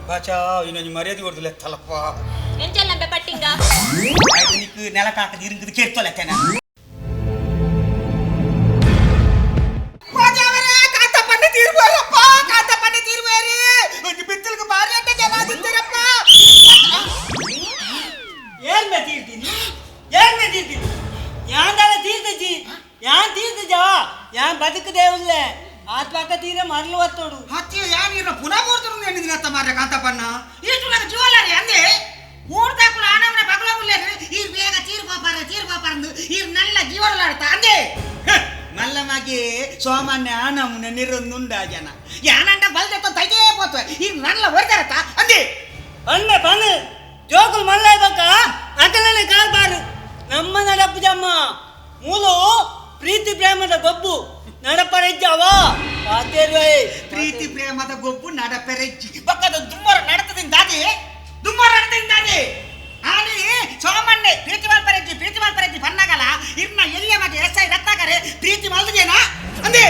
బాచా ఈయన మర్యాద కొడుతులే తలప్ప ఎంచెల్లంబే పట్టింగా నీకు నెల కాక తీరింది కేర్తోలేతేనా ಬದುಕು ದೇವಲ್ಲೇ ಆತ್ಮಕ ತೀರ ಮರಳು ಒತ್ತೋಡು ಹತ್ತಿ ಯಾನಿರ ಪುನಃ ಮೂರ್ತರು ಎಂದಿನತ್ತ ಮಾರ್ರೆ ಕಾಂತಪ್ಪನ್ನ ಇಷ್ಟು ನನ್ನ ಜೀವಲಾರಿ ಅಂದೆ ಮೂರ್ತಾಕುಲ ಆನಮನ ಬಗಲ ಮುಲ್ಲೇರು ಈ ಬೇಗ ತೀರ್ಪಾಪರಂದು ಈ ನಲ್ಲ ಜೀವಲಾಡ್ತಾ ಅಂದೆ మల్లమాకి సోమాన్య ఆనమున నిరుందుండా జన యానంట బల్దెత్త తైతే పోత ఈ నల్ల వరదరత అందే ಬಂದೆ ಬಂದು ಜೋಕುಲ್ ಮಲ್ಲ ಇವಾಗ ಅದನ್ನೇ ಕಾಲ್ಬಾರು ನಮ್ಮ ನಡಪ್ಪು ಜಮ್ಮ ಮೂಲು ಪ್ರೀತಿ ಪ್ರೇಮದ ಗೊಬ್ಬು ನಡಪರೆಜ್ಜಾವ ಪ್ರೀತಿ ಪ್ರೇಮದ ಗೊಬ್ಬು ನಡಪೆರೆಜ್ಜಿ ಪಕ್ಕದ ದುಮ್ಮರ ನಡತದಿಂದಾದಿ ದುಮ್ಮರ ನಡತದಿಂದಾದಿ ಆನಿ ಸೋಮಣ್ಣೆ ಪ್ರೀತಿ ಮಲ್ಪರೆಜ್ಜಿ ಪನ್ನಗಲ ಇರ್ನ ಎಲ್ಲಿಯ ಮಗೆ ಎಸ್ಐ ರತ್ನಾಕರೆ ಪ್ರೀತಿ ಮಲ್ದಿದೇನಾ ಅಂದೆ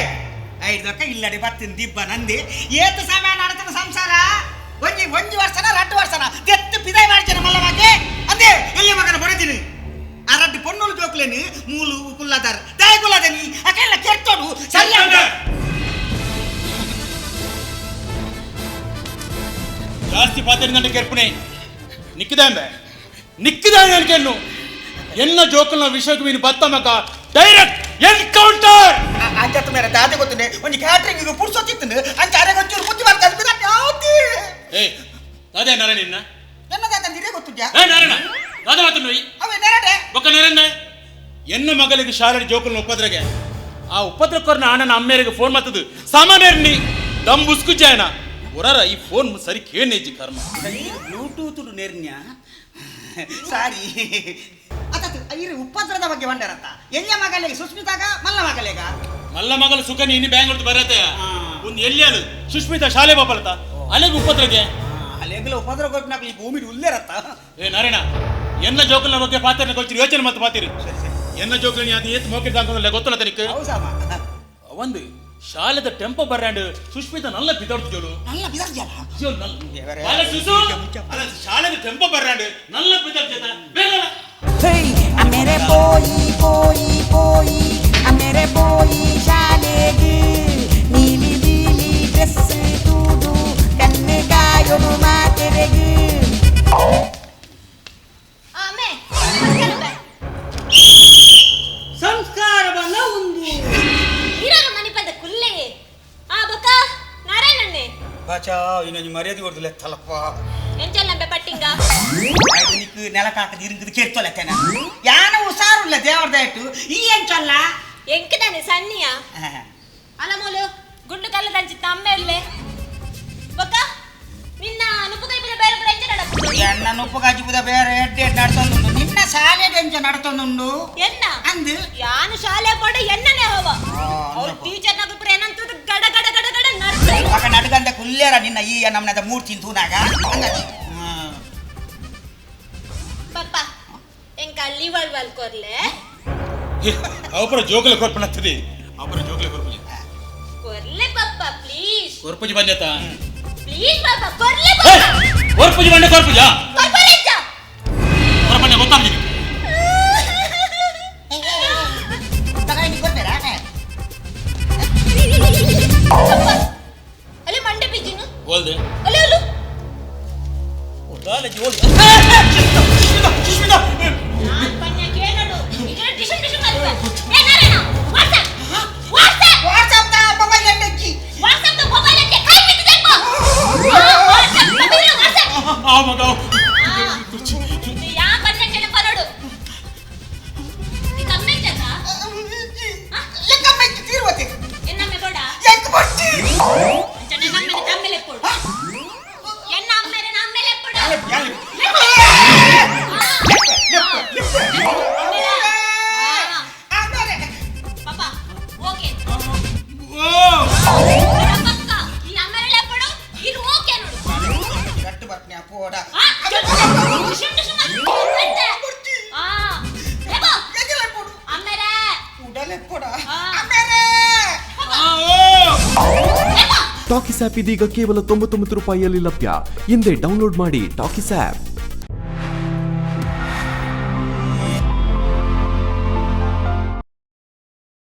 ಐದಕ್ಕ ಇಲ್ಲಡಿ ಬರ್ತೀನಿ ದಿಬ್ಬ ನಂದಿ ಏತು ಸಮಯ ನಡತನ ಸಂಸಾರ ಒಂಜಿ ವರ್ಷನ 2 ವರ್ಷನ ತೆತ್ತು ಪಿದೈ ಮಾಡ್ತೇನೆ ಮಲ್ಲವಾಗಿ ಅಂದೆ ಎಲ್ಲಿಯ ಮಗನ ಬಡಿದೀನಿ ಆ ರಡ್ಡು ಪೊಣ್ಣುಲು ಜೋಕ್ಲೇನಿ ಮೂಲು ಕುಲ್ಲದಾರ ದಯ ಕುಲ್ಲದೇನಿ ಅಕೆಲ್ಲ ಕೆಟ್ಟೋಡು ಸರಿಯಾಗ ಜಾಸ್ತಿ ಪಾತ್ರೆ ಕೆರ್ಪಣೆ ನಿಕ್ಕಿದಾಂಬೆ ಅನ್ಕೆನ್ನು ಎನ್ನ ಜೋಕಲ್ನ ವಿಷಯಕ್ಕೆ ಮೀನು ಬತ್ತಮಕ ಡೈರೆಕ್ಟ್ ಎನ್ಕೌಂಟರ್ ಅಂಜತ್ತು ಮೇರೆ ದಾದೆ ಗೊತ್ತುಂಡೆ ಒಂದು ಕ್ಯಾಟ್ರಿಂಗ್ ಪುಡ್ಸೋತಿತ್ತು ಅಂಚ ಅರೆಗೊಂಚೂರು ಬುದ್ಧಿ ಮಾಡಿ ಕಲ್ಪಿದ ಯಾವ್ದಿ ಏ ಅದೇ ನರ ನಿನ್ನ ಎನ್ನದಾದಂದಿರೇ ಗೊತ್ತುಂಡ್ಯಾ ಏ ನಾರಾಯಣ ದಾದ ಮಾತು ನೋಯಿ ಅವೇ ನೆರಡೆ ಒಕ್ಕ ನೆರಣ್ಣ ಎನ್ನ ಮಗಳಿಗೆ ಶಾಲೆ ಜೋಕಲ್ನ ಉಪದ್ರಗೆ ಆ ಉಪದ್ರಕೋರ್ನ ಅಣ್ಣನ ಅಮ್ಮೇರಿಗೆ ಫೋನ್ ಮಾಡ್ತದು ಸಾಮಾನ್ಯರ್ನಿ ದಮ್ ಬುಸ್ಕುಜ್ಜಾಯನ ಒರರ ಈ ಫೋನ್ ಸರಿ ಕೇಳೇಜಿ ಕರ್ಮ ಬ್ಲೂಟೂತ್ ನೆರ್ನ್ಯ ಸಾರಿ ಅತತ್ ಐರು ಉಪದ್ರದ ಬಗ್ಗೆ ಬಂಡರತ್ತ ಎನ್ನ ಮಗಲಿಗೆ ಸುಸ್ಮಿತಾಗ ಮಲ್ಲ ಮಗಲು ಸುಖ ನೀನು ಬ್ಯಾಂಗ್ಳೂರ್ ಬರತ್ತೆ ಒಂದು ಎಲ್ಲಿಯಲು ಸುಷ್ಮಿತಾ ಶಾಲೆ ಬಾಪಲತ ಅಲೆಗೆ ಉಪದ್ರಗೆ ಅಲೆಗಲ ಉಪದ್ರ ಕೊಟ್ಟು ನಾಕು ಈ ಭೂಮಿ ಉಲ್ಲೇರತ್ತ ಏ ನಾರಾಯಣ ಎನ್ನ ಜೋಕಲ್ನ ಬಗ್ಗೆ ಪಾತ್ರ ಕೊಚ್ಚಿರಿ ಯೋಚನೆ ಮತ್ತೆ ಪಾತಿರಿ ಎನ್ನ ಜೋಕಲ್ ಅದು ಏತ್ ಮೋಕೆ ದಾಂಕಲ್ಲ ಗೊತ್ತಲ್ಲ ತನಿಕ ಒಂದು ಶಾಲೆದ ಟೆಂಪೋ ಬರ್ರಾಂಡ್ ಸುಷ್ಮಿತಾ ನಲ್ಲ ಬಿದರ್ಜೋಲು ನಲ್ಲ ಬಿದರ್ಜಲ ಶಾಲೆದ tempo ಬರ್ರಾಂಡ್ Nalla ಬಿದರ್ಜದ ಬೇಗಲ್ಲ a mere poi a mere poi ಶಾಲೆಗೆ ನೀಲಿ ನೀಲಿ ಡ್ರೆಸ್ ತೂಡು ಕನ್ನೆಗಾಯೊಡು ಮಾತೆರೆಗೆ ಆಮೆ ಸಂಸ್ಕಾರ ಬಲ್ಲ ಒಂದು ಇರಾಗ ಮನಿಪದ ಕುಲ್ಲೆ ಆ ಬಕ ನಾರಾಯಣನ್ನೇ ಬಾಚಾ ಈಯನ ಮರ್ಯಾದ ಕೊಡುದಿಲ್ಲ ತಲಪ್ಪ ಎಂచెల్లంబే పట్టింగా నీకు నెల కాక తీరింది కేర్తోలేతేనా యాన ఉసారుల్ల దేవర దయటు ఈ ఎంచల్ల ఎంకిదాని సన్నియా అలమూలు గుడ్డు కళ్ళ దంచి తమ్మెళ్ళే బక నిన్న నుప్పుగైపుದ ಬೇರೆ ಬೇರೆ ಎಂಚ ನಡಪು ಎನ್ನ ನುಪ್ಪುಗಾಜಿಪುದ ಬೇರೆ ಎಡ್ಡೆ ನಡ್ತೊಂದುಂಡು ನಿನ್ನ ಶಾಲೆ ಎಂಚ ನಡ್ತೊಂದುಂಡು ಎನ್ನ ಅಂದು ಯಾನು ಶಾಲೆ ಪಡ ಎನ್ನನೇ ಹೋವ ಅವ್ರು ಟೀಚರ್ ನಗುಪ್ರ ಏನಂತದ ಗಡ ಗಡ ಗಡ ಗಡ ನಡ್ತ ಮಗ ನಡ್ಗಂದ ಕುಲ್ಲೇರ ನಿನ್ನ ಈ ನಮ್ಮನದ ಮೂರ್ತಿ ತೂನಾಗ ಅಂಗದಿ ಪಪ್ಪ ಎಂಕ ಲಿವರ್ ವಲ್ ಕೊರ್ಲೆ ಅವಪರ ಜೋಕಲ ಕೊರ್ಪಣತ್ತದಿ ಅವಪರ ಜೋಕಲ ಕೊರ್ಪುಜಿ ಕೊರ್ಲೆ ಪಪ್ಪ ಪ್ಲೀಸ್ ಕೊರ್ಪುಜಿ ಬಂದತ ಪ್ಲೀಸ್ ಪಪ್ಪ ಕೊರ್ಲೆ ಪಪ್ಪ ಕೊರ್ಪುಜಿ ಬಂದೆ ಕೊರ್ಪುಜ ಕೊರ್ಪಲೆಂಚ ಕೊರ್ಪನೆ ಗೊತ್ತಾಗ್ತಿದೆ ತಗೈ ನಿ ಕೊರ್ಪೆರಾ ಅಲೆ ಮಂಡೆ ಪಿಜಿನು ಓಲ್ದೆ ಅಲೆ ಅಲು ಓದಾಲೆ ಜೋಲ್ ಸುಷ್ಮಿತಾ ನಾನ್ ಪನ್ಯ ಕೇಳಡು ಇದರ ಟಿಶನ್ ಟಿಶನ್ ಮಾಡ್ಬ ಏ ನಾರಾಯಣ ವಾಟ್ಸ್ಆಪ್ ತಾ ಮೊಬೈಲ್ ಎಂಡಕ್ಕಿ ವಾಟ್ಸ್ಆಪ್ ತ ಮೊಬೈಲ್ ಅಂತ ಕೈ ಬಿಟ್ಟು ದೇಪ ವಾಟ್ಸ್ಆಪ್ ಮೊಬೈಲ್ ವಾಟ್ಸ್ಆಪ್ ಆ ಮಗ ಇದು ಯಾ ಪನ್ಯ ಕೇಳ ಪರಡು ಈ ಕಮೆಂಟ್ ಅಲ್ಲ ಎಂಕಮ್ಮೆ ತೀರುವತೆ ಎನ್ನಮ್ಮೆ ಕೊಡ ಎಂಕ ಬರ್ತಿ ಅಂಚನೆ ನಮ್ಮೆನೆ ತಮ್ಮೆಲೆ ಕೊಡು ಎನ್ನ ಅಮ್ಮೆರೆ ನಮ್ಮೆಲೆ ಕೊಡು ಪಾಪ ಓಕೆ ಪಕ್ಕ ಈ ಅಮ್ಮೆರೆ ಕೊಡು ಇದು ಓಕೆ ನೋಡು ಗಟ್ಟು ಬರ್ತೀನಿ ಅಪ್ಪೋಡ ಟಿಶನ್ ಟಿಶನ್ ಅಮ್ಮೆರೆ ಉಡಲೆ ಪೋಡ ಆ. ಅಮ್ಮೇರೆ ಏಪ ಟಾಕಿಸ್ ಆಪ್ ಇದೀಗ ಕೇವಲ 99 ರೂಪಾಯಿಯಲ್ಲಿ ಲಭ್ಯ. ಹಿಂದೆ ಡೌನ್ಲೋಡ್ ಮಾಡಿ ಟಾಕಿಸ್ ಆಪ್.